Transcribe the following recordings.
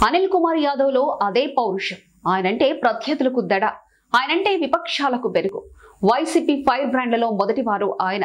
అనిల్ కుమార్ యాదవ్ లో అదే పౌరుషం. ఆయనంటే ప్రత్యర్థులకు దడ, ఆయనంటే విపక్షాలకు బెరుగు. వైసీపీ ఫైర్ బ్రాండ్లలో మొదటివారు ఆయన.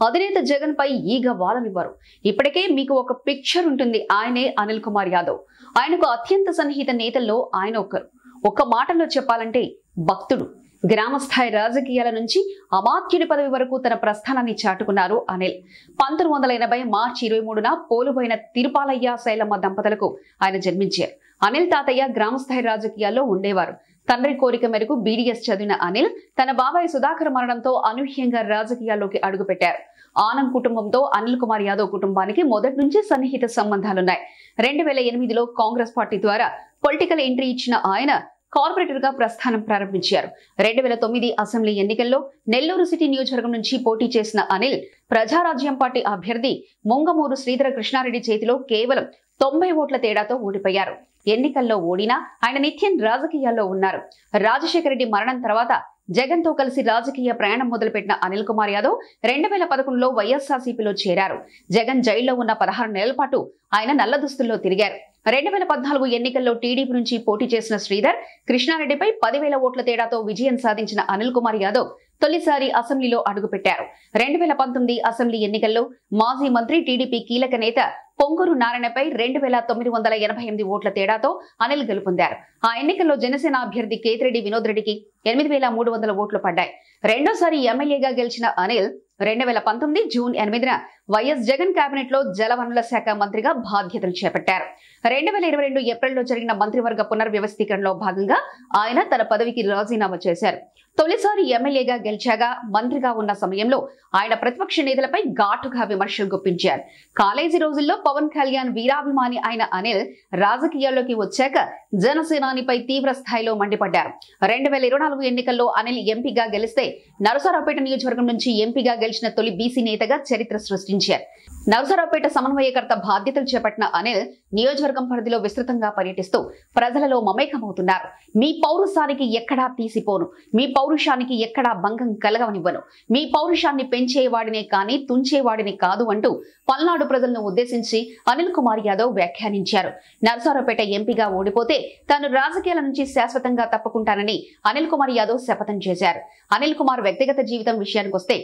అధినేత జగన్ పై ఈగ వాలనివ్వరు. ఇప్పటికే మీకు ఒక పిక్చర్ ఉంటుంది. ఆయనే అనిల్ కుమార్ యాదవ్. ఆయనకు అత్యంత సన్నిహిత నేతల్లో ఆయన ఒకరు. ఒక్క మాటలో చెప్పాలంటే భక్తుడు. గ్రామస్థాయి రాజకీయాల నుంచి అమాత్యుని పదవి వరకు తన ప్రస్థానాన్ని చాటుకున్నారు అనిల్. 1980 మార్చి 23న పోలుబోయిన తిరుపాలయ్య శైలమ్మ దంపతులకు ఆయన జన్మించారు. అనిల్ తాతయ్య గ్రామస్థాయి రాజకీయాల్లో ఉండేవారు. తండ్రి కోరిక మేరకు బీడీఎస్ చదివిన అనిల్ తన బాబాయ్ సుధాకర్ మరణంతో అనూహ్యంగా రాజకీయాల్లోకి అడుగుపెట్టారు. ఆనంద్ కుటుంబంతో అనిల్ కుమార్ యాదవ్ కుటుంబానికి మొదటి నుంచి సన్నిహిత సంబంధాలున్నాయి. 2008లో కాంగ్రెస్ పార్టీ ద్వారా పొలిటికల్ ఎంట్రీ ఇచ్చిన ఆయన కార్పొరేటర్ గా ప్రస్థానం ప్రారంభించారు. 2009 అసెంబ్లీ ఎన్నికల్లో నెల్లూరు సిటీ నియోజకవర్గం నుంచి పోటీ చేసిన అనిల్ ప్రజారాజ్యం పార్టీ అభ్యర్థి ముంగమూరు శ్రీధర కృష్ణారెడ్డి చేతిలో కేవలం 90 ఓట్ల తేడాతో ఓడిపోయారు. ఎన్నికల్లో ఓడినా ఆయన నిత్యం రాజకీయాల్లో ఉన్నారు. రాజశేఖర రెడ్డి మరణం తర్వాత జగన్ తో కలిసి రాజకీయ ప్రయాణం మొదలుపెట్టిన అనిల్ కుమార్ యాదవ్ 2011లో వైఎస్ఆర్సీపీలో చేరారు. జగన్ జైల్లో ఉన్న 16 నెలల పాటు ఆయన నల్ల దుస్తుల్లో తిరిగారు. 2014 ఎన్నికల్లో టీడీపీ నుంచి పోటీ చేసిన శ్రీధర్ కృష్ణారెడ్డిపై 10,000 ఓట్ల తేడాతో విజయం సాధించిన అనిల్ కుమార్ యాదవ్ తొలిసారి అసెంబ్లీలో అడుగుపెట్టారు. 2019 అసెంబ్లీ ఎన్నికల్లో మాజీ మంత్రి టీడీపీ కీలక నేత పొంగూరు నారాయణపై 2,988 ఓట్ల తేడాతో అనిల్ గెలుపొందారు. ఆ ఎన్నికల్లో జనసేన అభ్యర్థి కేతిరెడ్డి వినోద్ రెడ్డికి 8,300 ఓట్లు పడ్డాయి. రెండోసారి ఎమ్మెల్యేగా గెలిచిన అనిల్ 2019 జూన్ 8న వైఎస్ జగన్ కేబినెట్ లో జలవనరుల శాఖ మంత్రిగా బాధ్యతలు చేపట్టారు. 2022 ఏప్రిల్లో జరిగిన మంత్రివర్గ పునర్వ్యవస్థీకరణలో భాగంగా ఆయన తన పదవికి రాజీనామా చేశారు. తొలిసారి ఎమ్మెల్యేగా గెలిచాగా మంత్రిగా ఉన్న సమయంలో ఆయన ప్రతిపక్ష నేతలపై ఘాటుగా విమర్శలు గుప్పించారు. కాలేజీ రోజుల్లో పవన్ కళ్యాణ్ వీరాభిమాని అయిన అనిల్ రాజకీయాల్లోకి వచ్చాక జనసేనానిపై తీవ్ర స్థాయిలో మండిపడ్డారు. 2024 ఎన్నికల్లో అనిల్ ఎంపీగా గెలిస్తే నరసరావుపేట నియోజకవర్గం నుంచి ఎంపీగా గెలిచిన తొలి బీసీ నేతగా చరిత్ర సృష్టించారు. నరసరావుపేట సమన్వయకర్త బాధ్యతలు చేపట్టిన అనిల్ నియోజకవర్గం పరిధిలో విస్తృతంగా పర్యటిస్తూ ప్రజలలో మమేకమవుతున్నారు. మీ పౌరుషానికి ఎక్కడా తీసిపోను, మీ పౌరుషానికి ఎక్కడా భంగం కలగవనివ్వను, మీ పౌరుషాన్ని పెంచేవాడినే కానీ తుంచేవాడిని కాదు అంటూ పల్నాడు ప్రజలను ఉద్దేశించి అనిల్ కుమార్ యాదవ్ వ్యాఖ్యానించారు. నరసరావుపేట ఎంపీగా ఓడిపోతే తాను రాజకీయాల నుంచి శాశ్వతంగా తప్పుకుంటానని అనిల్ కుమార్ యాదవ్ శపథం చేశారు. అనిల్ కుమార్ వ్యక్తిగత జీవితం విషయానికొస్తే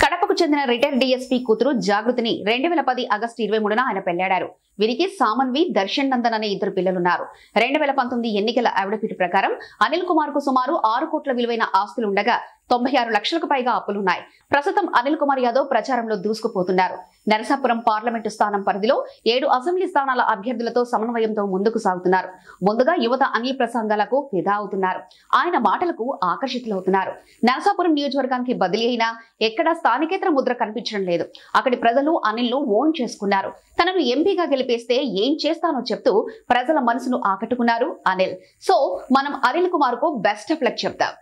కడపకు చెందిన రిటైర్డ్ డీఎస్పీ కూతురు జాగృతిని 2010 ఆగస్టు 23న ఆయన పెళ్లాడారు. వీరికి సామన్వి, దర్శన్ నందన్ అనే 2 పిల్లలున్నారు. 2019 ఎన్నికల అఫిడవిట్ ప్రకారం అనిల్ కుమార్ కు సుమారు 6 కోట్ల విలువైన ఆస్తులుండగా 96 లక్షలకు పైగా అప్పులున్నాయి. ప్రస్తుతం అనిల్ కుమార్ యాదవ్ ప్రచారంలో దూసుకుపోతున్నారు. నరసాపురం పార్లమెంటు స్థానం పరిధిలో 7 అసెంబ్లీ స్థానాల అభ్యర్థులతో సమన్వయంతో ముందుకు సాగుతున్నారు. ముందుగా యువత అనిల్ ప్రసంగాలకు ఫిదా అవుతున్నారు. ఆయన మాటలకు ఆకర్షితులవుతున్నారు. నరసాపురం నియోజకవర్గానికి బదిలీ అయినా ఎక్కడా స్థానికేతర ముద్ర కనిపించడం లేదు. అక్కడి ప్రజలు అనిల్ ను ఓన్ చేసుకున్నారు. తనను ఎంపీగా గెలిపేస్తే ఏం చేస్తానో చెప్తూ ప్రజల మనసును ఆకట్టుకున్నారు అనిల్. సో మనం అనిల్ కుమార్ కు బెస్ట్ ఆఫ్ లక్ చెప్తాం.